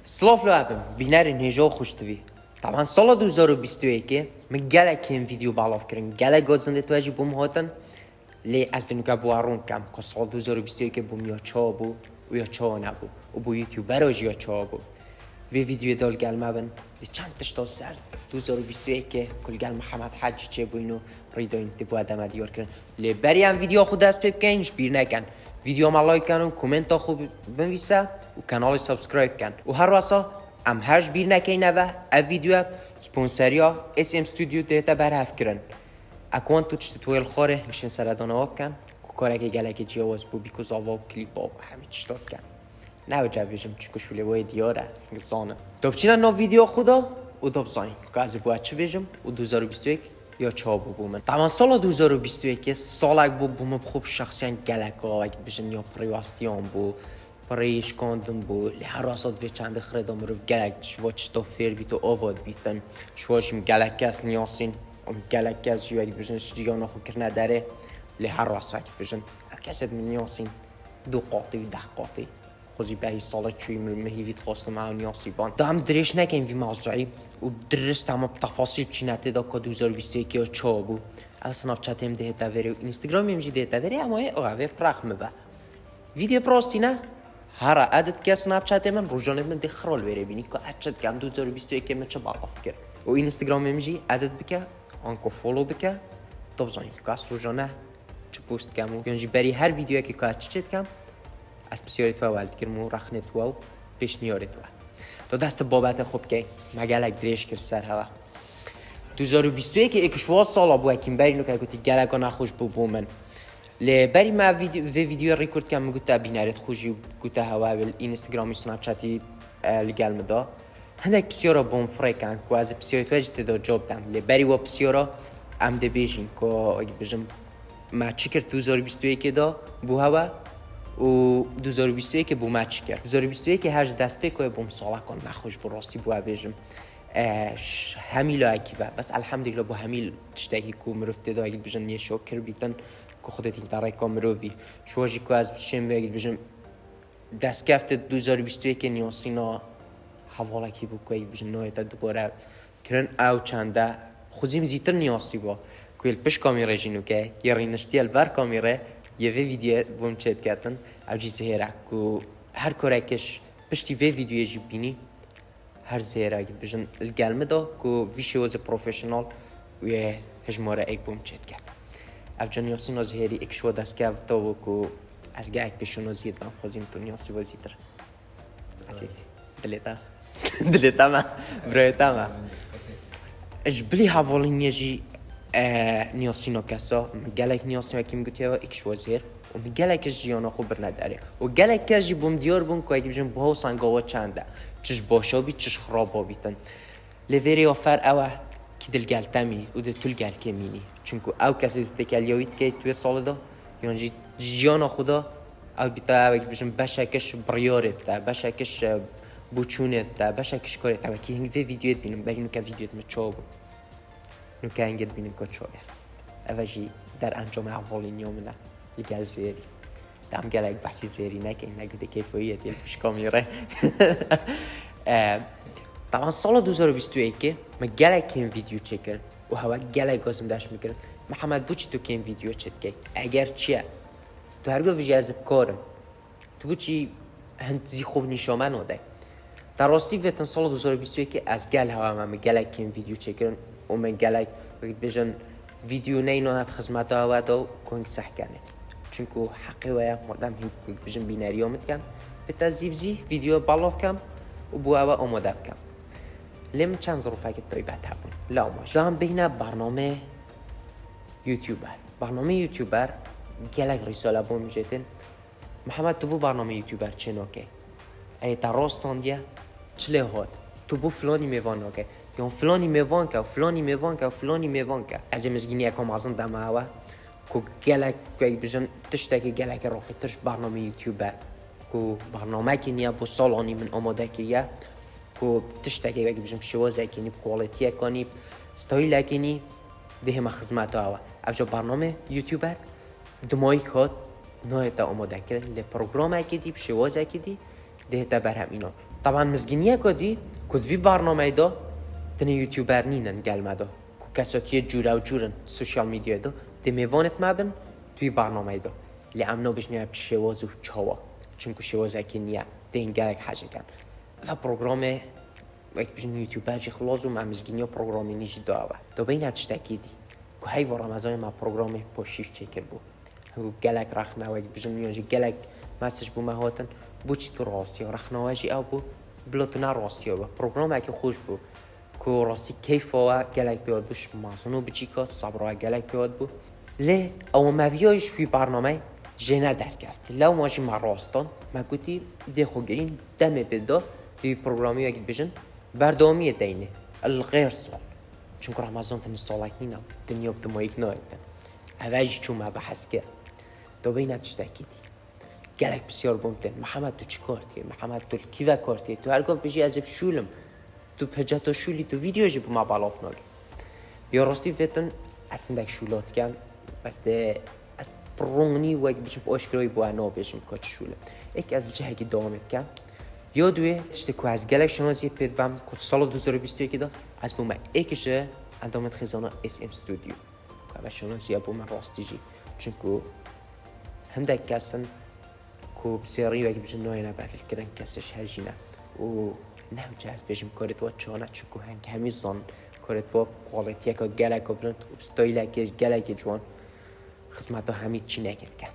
سلاف لعبم بیناری نجوا خوشتوی. طبعا سال 2021 من گله کم ویدیو بالاف کردم. گله گذشته توجه بوم هاتن. لی از دنیا بوارون کم که سال 2021 بوم یا چا بو و یا چا نبو و بو یوتیوبر آج یا چا بو. ویدیو دال گل مبن و چند تشتا سر 2021 کل گل محمد حج چه بوینو ریدا انتباه آدم دیار کردن. لی بریم ویدیو خود دست پیپ کنیش بیر نکن. ویدیو ما لایک کن و کامنت خوب بنویسه و کانال سابسکرایب کن و هر واسه ام هرج بیر نکنه و اف ویدیو سپانسریا SM استودیو دیتا برهف کردن. اکوان تو چت تویل خاره میشن سردان آب کن کاره که گله که جواز بو بیکوز آواب کلیپ آب همه چطور کن نه وجه بیشم چیکوش ولی وای دیاره انسانه دوبچینا نو ویدیو خدا و دوبزاین که از باید چه بیشم و 2021 یا چابو بومن. طبعا سال 2021 سال اگه بوم خوب شخصیان گله که اگه بیشن یا پریواستیان بو پریش کندم بو لحر راسات و چند خردم رو گله شو چطور فیر بیت و آواد بیتن شواشم گله کس نیاسین گله کس جوی بیشن شجیان خو کرده داره لحر راسات بیشن کسد نیاسین دو قاطی و 10 قاطی خوزی به سال چوی مهیویت خواستم معه نیاسی بان دام درش نکن وی موضوعی و درست تمام تفاصیل چینته دا که 2021 یا چا بو او سناب چت هم ده تاوری و اینستاگرام هم جی ده تاوری اما اوه پرخمه با ویدیو پراستی نه هر عدد که سناب چت من روزانه من دخرال بره بینی که عدد کم 2021 من چه باقافت کرد و اینستاگرام هم جی عدد بکه آنکو فولو بکه دوبزانی که از روزانه چه پوست کم و یعنی بری هر ویدیویی که که چت کم از بسیاری تو اول کردم رخنه تو و پیشنیاری تو دست بابت خوب که مگلک دریش کرد سر هوا 2021 اکشواز سال ابو اکیم بری نو که گویی گلک آن خوش بومن لی بری ما ویدیو ریکورد کردم گویی بینارت خوشی گویی هوا ول اینستاگرامی سناب چاتی لگال مدا هندک بسیارا بوم فرکن که از بسیاری تو اجت داد جواب دم لی بری و بسیارا ام ده بیشین که اگه بجم ما چیکر 2021 دا بو هوا و 2021 بو مچ کرد 2021 هر دست به که بوم سالا کن نخوش براستی بو بیشم همیلا اکیبه بس الحمدلله بو همیل تشتهی کو مرفته دا اگه بجن یه شکر بیتن که خودت این طرح کامروی شواجی که از شنبه اگه بجن دست کفت 2021 نیاسینا حواله کی بو که اگه بجن نهایت دوباره کرن او چنده خوزیم زیتر نیاسی با که پش کامیره جینو که یه رینشتی البر کامیره یه ویدیو بوم چت کردن اوجی زهره که هر کارکش پشتی ویدیو جی بینی هر زهره اگه بجن الگلمه دا که ویشوز پروفیشنال و هجماره ایک بوم چت کرد اوجا نیاسی نازهری اکشوا دست کرد و که از گه ایک بشون زید من خوزیم تو نیاسی وزیدر عزیزی دلیتا ما برایتا ما اجبلی حوالی نیجی نیاسی نکسا گلک نیاسی مکیم گویی و اکشوا زیر و گلکش جیانا خوب نداره و گلکش جی بوم دیار بون که اگه بجن باو سنگاوا چنده چش باشا بی چش خرابا بیتن لوری آفر اوه کی دل گل تمی و دل طول گل کمینی چونکه او کسی تکلیویت که توی سال دا یعنی جیانا خدا او بیتا اگه بجن بشکش بریارت تا بشکش بوچونت تا بشکش کارت تا کی هنگ ویدیویت بینم برای نو که ویدیویت مچاو نو که هنگت بینم که چاوه اوجی در انجام احوالی نیامده یکی زیری دام گلک بحثی زیری نکن نگوده کیفیت یه پیش کامیره طبعا سال 2021 من گلک کم ویدیو چکر و هوا گلک گازم داشت میکرد محمد بو چی تو کم ویدیو چت کی اگر چیه تو هرگاه بجی از کارم تو بو چی هند زی خوب نشامه نده در راستی وقتی سال 2021 از گل هوا من گلک کم ویدیو چکرن و من گلک بجن ویدیو نینات خدمت ها و کنگ صح کنه چونکو حقی ویا مردم هی بجن بیناری آمد کن و تزیبزی ویدیو بالاف کم و بو او آماده کم لم چند ظروفه که توی بهتر بون لا ماش دام بین برنامه یوتیوبر گلک رساله بون جتن محمد تو بو برنامه یوتیوبر چه نوکه ای تا راستان دیا چله هات تو بو فلانی میوان نوکه یا فلانی میوان که و فلانی میوان که و فلانی میوان که از مزگینی اکم ازن دم هوا که گلک که بجن تشتکی گلک راقی ترش برنامه یوتیوبر که برنامه که نیا بو سالانی من آماده که یا که تشتکی که بجن شوازه کنی کوالیتی کنی ستایل کنی ده ما خدمت هوا افجا برنامه یوتیوبر دمایی که نهایت آماده کرد لی پروگرام که دی شوازه که دی ده تا برهم اینا طبعا مزگینیه کدی کد وی برنامه دا تنه یوتیوبر نینن گلمه دا که کساتی جوره و جورن سوشیال میدیا دا دمیوانت مبن توی برنامه دا لی امنا بشنیه بشواز و چاوا چونکو شواز اکی نیه دین گلک حاجه کن و پروگرام وقت بجن یوتیوبر جی خلاص و مزگینی پروگرامی نیش داوه دا بین اتشتکی که هی و رمضان ما پروگرام پوشیف چکر بود هنگو گلک رخنه بجن میانجی گلک مسج بو مهاتن بو چی تو راستی رخنه او بو بلاتنا راستی و پروگرام اگه خوش بود که راستی کیف و گلک بیاد بوش ماسنو بچی که صبر و گلک بیاد بود لی او مویایش وی برنامه جنه درگفت لو ماشی ما راستان ما گوتی دیخو گرین دم بدا دوی پروگرامی اگه بجن بردامی دینه الغیر سال چون که رمضان تن سالک نینم دنیا بدمایک نایدن اوهج چون ما بحث کرد دو بینت شتکی دی گلک بسیار بومتن محمد تو چی کارتی؟ محمد تو کیوه کارتی؟ تو هرگاه بجی ازب شولم تو پجتا شولی تو ویدیو جی بو ما بالاف ناگی یا راستی فتن اصندک شولات کم بس ده از پرونگنی و اگه بچم آشکرایی بو انا بشم کاچ شوله ایک از جهگی دوامت کم یا دوی تشته که از گلک شناسی پید بام که سال 2021 دا از بوم ایکشه اندامت خزانه SM استودیو که شناسی بوم راستی جی چون که هندک کسن که بسیاری وقتی بچه نوعی نباید کردن کسش هرچینه و نه جاز بچم کارت و چانه چون که هنگ همیزان کارت و قالتی که گلک و برند و استایل که گلک جوان خدمت همین چی نکرد کن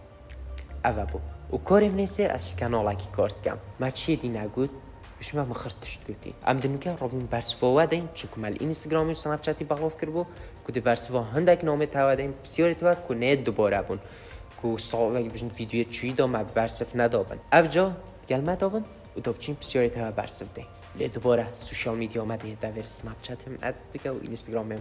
اوه بو و کارم نیست از کانال کی کارت کم ما چی دی نگود بش ما مخرطش گویی ام دنیکه رابین برسوا دین چون که مال اینستاگرامی و سناب چاتی بغاف کربو کدی برسوا هندک نامه تا دین بسیاری تو که نه دوباره بون که سال بجن ویدیو چی دام برسف ندابن افجا گلمه دابن و دابچین بسیاری تا برسف دین لی دوباره سوشال میدیا آمده داور سناب چات هم اد بگو اینستاگرام هم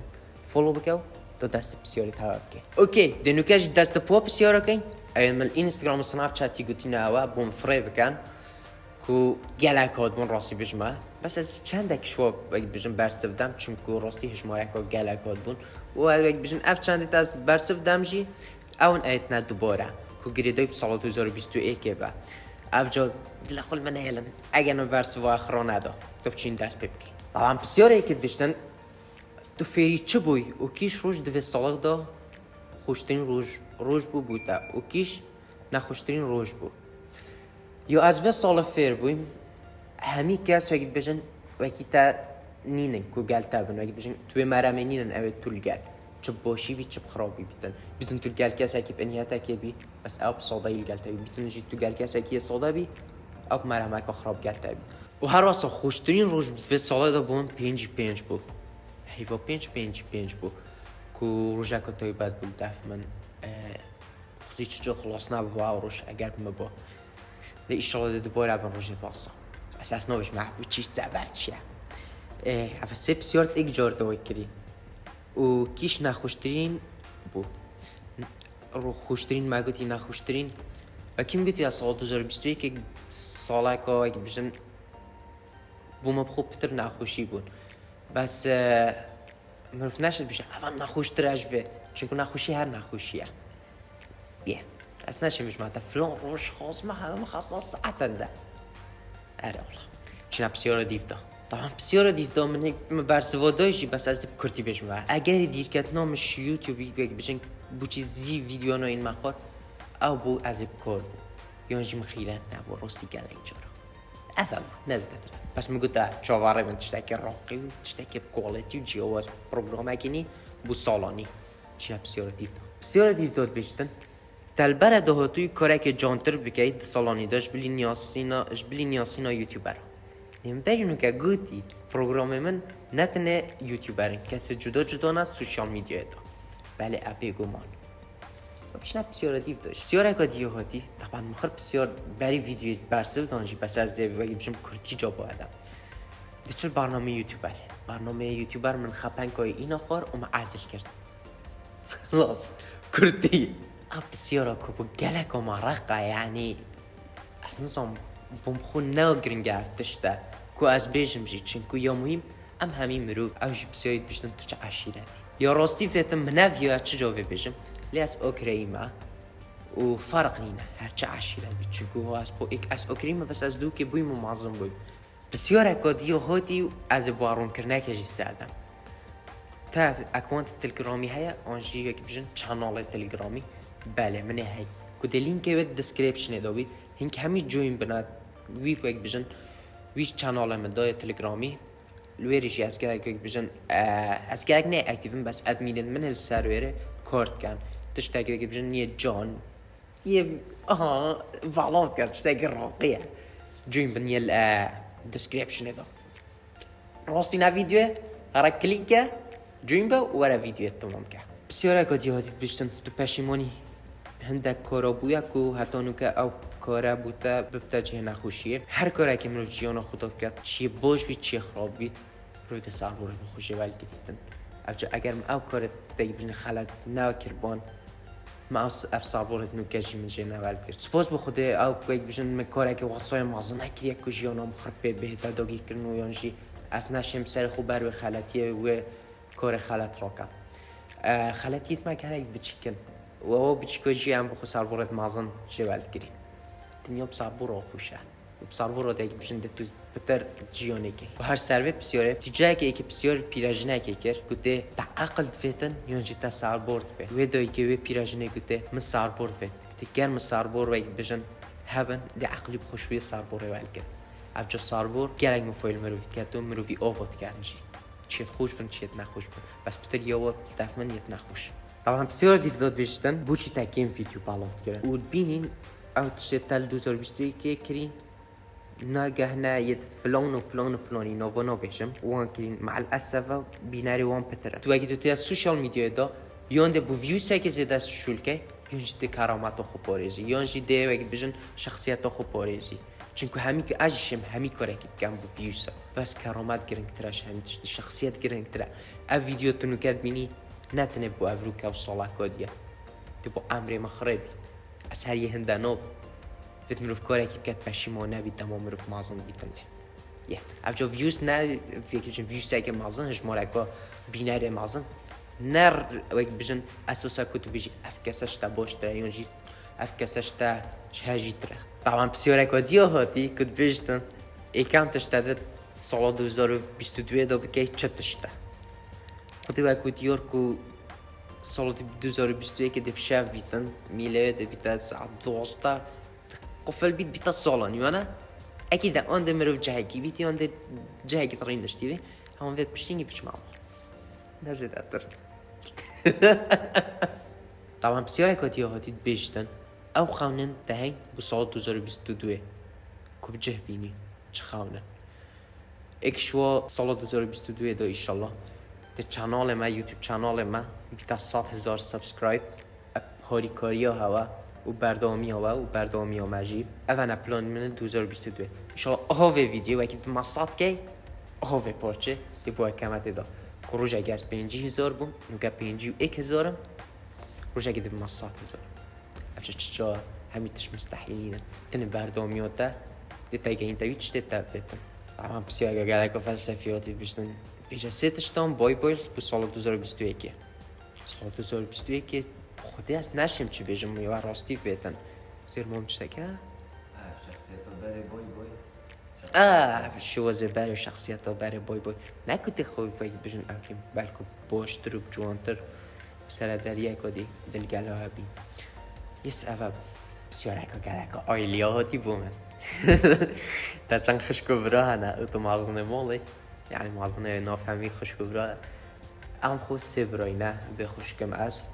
فالو بگو دو دست بسیاری تا بگی اوکی دنیکه دست پا بسیار کن ایمال اینستاگرام و سناب چاتی گویی نه و بوم فری بکن که گلک هادمون راستی بجمه بس از چند کشوا بجن برسف دم چون که راستی هشماره که گلک هادمون و البته بجن اف چند از برسف دمجی اون ایت نه دوباره که گریدای سال 2021 با افجا دلخول من هلن اگر نورس و آخر ندا تو چین دست ببکی طبعا بسیاری که داشتن تو فری چه بوی و کیش روز دو سال دا خوشترین روز بوده و کیش نخوشترین روز بود یا از و سال فر بویم همی کس وقتی بجن وقتی تا نینن که گل تابن وقتی بجن توی مرامه نینن اوه طول گل چه باشی بی چه خرابی بیتن بیتون تو گل کسی که بنیاته که بی بس آب صدایی گل تابی بیتون جی تو گل کسی که صدا بی آب مرامه که خراب گل تابی و هر واسه خوشترین روز و سال دا بوم 5 بود هیوا 5 بود که روزه که توی بعد بود دفت من خودی چجا خلاص نبا روش اگر بم با لی اشتغال دوباره بن روزه واسه اساس نوش محبوب چیش زبر چیه افسه بسیارت ایک جار دوی کری و کیش نخوشترین بو رو خوشترین مگوتی نخوشترین و کیم گوتی از سال 2021 که ساله که اگه بجن بوم خوب بتر نخوشی بود بس معروف نشد بشه اول نخوشتر اجوه چون که نخوشی هر نخوشیه بیه از نشه میشه ماتا فلان روش خاص ما هم خاصا ساعتن ده اره الله چون بسیار دیفته طبعا بسیار دیدم من برسوادایشی بس از کرتی بجمع اگر دیر کت نامش یوتیوبی بگی بو چیزی ویدیو نه این مخار او بو از کار بو یانجی مخیلت نبو راستی گلک جارا افهم نزده پس میگو تا چاواره من تشتکی راقی و تشتکی بکوالیتی و جیواز پروگرام اگینی بو سالانی چی بسیار دیدم بشتن تلبر دهاتوی کاره که جانتر بکید سالانی داشت بلی نیاسینا یوتیوبر برینو که گویی پروگرام من نتنه یوتیوبرین کسی جدا نه سوشال میدیا دا بله اپی گمان بچه نه بسیار دیو داشت بسیار اگه دیو هاتی طبعا مخر بسیار بری ویدیو برسه دانجی بس از دیو بگیم بشم کرتی جا باید دیچل برنامه یوتیوبر من خپن که این آخر اما عزل کرد خلاص کرتی بسیار اگه با گلک و مرقه یعنی اصلا بمخون نگرین گفتش ده که از بیشم جی چون که یا مهم همین مروف اوجی بسیارید بیشتن تو چه عشیرتی یا راستی فیتم منویا چه جاوه بیشم لی از اوکریما و فرق نینه هر چه عشیرت بید چون که از اوکریما بس از دو که بویم و معظم بویم بسیار اکادیو هاتی از بارون کرنه کجی سردم تا اکوانت تلگرامی هیا آنجی یک بجن چانال تلگرامی بله من هی کد لینک ود دسکریپشن داوید هنگ همی جوین بنات وی یک بجن ویش چانال من دای تلگرامی لویریشی از که یک بجن از که نه اکتیفم بس ادمین من هل سرویره کارت کن تشتاق یک بجن یه جان یه والله کرد تشتاق راقیه جوین بنی دسکریپشن دا راستی نه ویدیو هر کلیکه جوین با ورا ویدیو تمام که بسیار اکادی هاتی بیشتن تو پشیمانی هندک کارا بویا کو حتی نوکه او کارا بوده ببتا جه نخوشیه هر کاری که منو جیانا خدا کرد چیه باش بید چیه خراب بید روی دست عبوره بخوشه ولی گریدن اگر او کارت دیگه بجن خلق نو کربان ما اف صابورت نوکه جی من جه نوال کرد سپاس بخوده او که بجن مکاره که واسای مازنه کریه که جیانا مخربه بهتا داگی کرنو یانجی از نشم سر خوب بر و خلطیه و کار خلط راکم خلطیت ما کنه بچکن و او بچکوجی هم بخو سربورت مازن جوال گرید دنیا بسربور آخوشه و بسربور دیگه بشن تو بتر جیانه که و هر سروه بسیاره تیجایی که بسیار پیراجنه که کرد گوته تا عقل فتن یونجی تا سربورد فت و دایی که و پیراجنه گوته من سربورد فت گوته گرم سربور و بجن هبن دی عقلی بخوشوی سربور وال کرد افجا سربور گلگ مفایل مروفید کرد و مروفی آواد کردنجی چیت خوش بن چیت نخوش بن بس بتر یاوات دفمن یت نخوش طبعا بسیار دیداد بیشتن بوچی تکیم ویدیو بالافت کرد و بینین او تشتال 2021 کرین ناگه نه ید فلان و فلان و فلانی نووانا بشم وان کرین مع الاسف بیناری وان پتره تو اگه تو تیا سوشال میدیا دا یانده بو ویوسه که زیده شول که یونجی ده کرامت خوب پاریزی یونجی ده اگه بجن شخصیت خوب پاریزی چونکه همی که اجشم همی کاره که کم بو ویوسه بس کرامت گرنگ ترش همی تشت شخصیت گرنگ تره او ویدیو تونو کد بینی نتنه بو افروکه و صلاح کدیه تو با امر مخربی از هر یه هندانو بهت مروف کاری که بکت پشیمانه بید تمام مروف مازن بیتن له افجا ویوز نه فکر چون ویوز که مازن هشماره که بیناره مازن نر وقت بجن اساسا کتو بيجي افكسش تا باش ترى يونجي افكسش تا شهاجي ترى طبعا بسيورة كوديو هاتي كنت بيجتن ايكام تشتدت سال 2022 دا بكي چتشتا خودی با کودیور کو سال 2021 دب شاف بیتن میلاد بیت ساعت 12 قفل بیت سالانی وانا اكيد آن دمرو جهگی بیتی آن جهگی ترین داشتی هم وقت بشتینگی بچ معمر نزد اتر طبعا بسیار کاتیا هاتید بیشتن او خونن دهنگ بو سال 2022 کو بجه بینی چه خونن اکشوا سال 2022 دا ایشالله ده چانال ما یوتیوب چانال ما بیتا 100,000 سابسکرایب هاری کاریا هوا و بردامی هوا و بردامی ها مجیب اونا پلان من 2022 ایشالله آهوه ویدیو وکی ما 100 کی آهوه پارچه دی با کمت دا که روش اگه از 50,000 بون نوگه 51,000 روش اگه دی ما 100,000 افشه چجا همیتش مستحیلینه تنه بردامی ها تا دی تایگه این تاوی چطه تا بیتن طبعا بسیار اگه گلک و فلسفیاتی بشنن بیجا سیتشتان بای بای به سال 2021 سال 2021 خودی از نشیم چی بیجم یا راستی بیتن زیر ممشته که شخصیت بره بای بای شوازه بره شخصیت بره بای بای نکوتی خوبی بای بیجن اکیم بلکو باشتر و جوانتر سر دریه کدی دلگله ها بی یس اوه بسیار اکا گلکا آیلیا هاتی بومن تا چند خشکو براه نه او تو مغزنه مولی يعني معظمنا نافهمين خشكو برا ام خو سبراينا بخشكم اس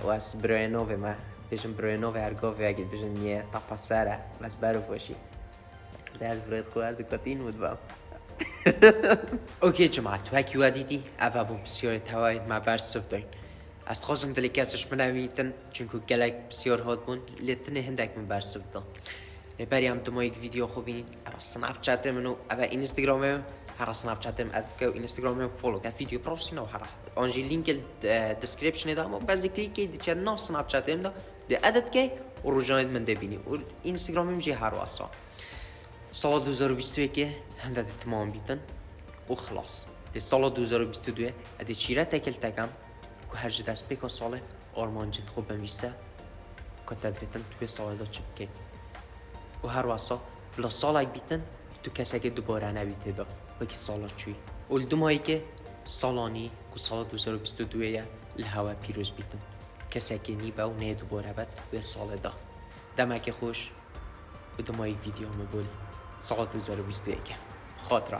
واس براينو ما بيجن براينو ارغو اگه بيجن نيه تاپاسارا بس برو باشي دال بريد خو ارد كاتين ودبا اوكي جماعه هاكي واديتي افابو بسيور توايد ما برسف داين از خواستم دلیکاتش منویتن چونکو گلک بسیار هات بون لیتنه هندک من برسف دا نبری هم دمو یک ویدیو خوبین اما سناب چات منو اما اینستاگرامم هر سناب چاتم ادکو اینستاگرامم فولو که ویدیو پروسینه و هر آنجی لینک دسکریپشن دا اما بعضی کلیکی دی چه ناف سناب چاتم دا دی ادت که و روزانه من دبینی و اینستاگرامم جی هر واسا سال 2021 هنده تمام بیتن و خلاص دی سال 2022 ادی چیره تکل تکم که هر جد از پیکا ساله آرمان جد خوب بمیسته که تدویتن توی سال دا چه بکی و هر واسا بلا سال اگ بیتن تو کسی که دوباره نبیته دا و که سالات چوی اول دوم هایی که سالانی که سال 2022 لحوه پیروز بیتن کسی که نی با نه دوباره بد و سال دا دمک خوش و دوم هایی ویدیو مبول سال 2021 خاطر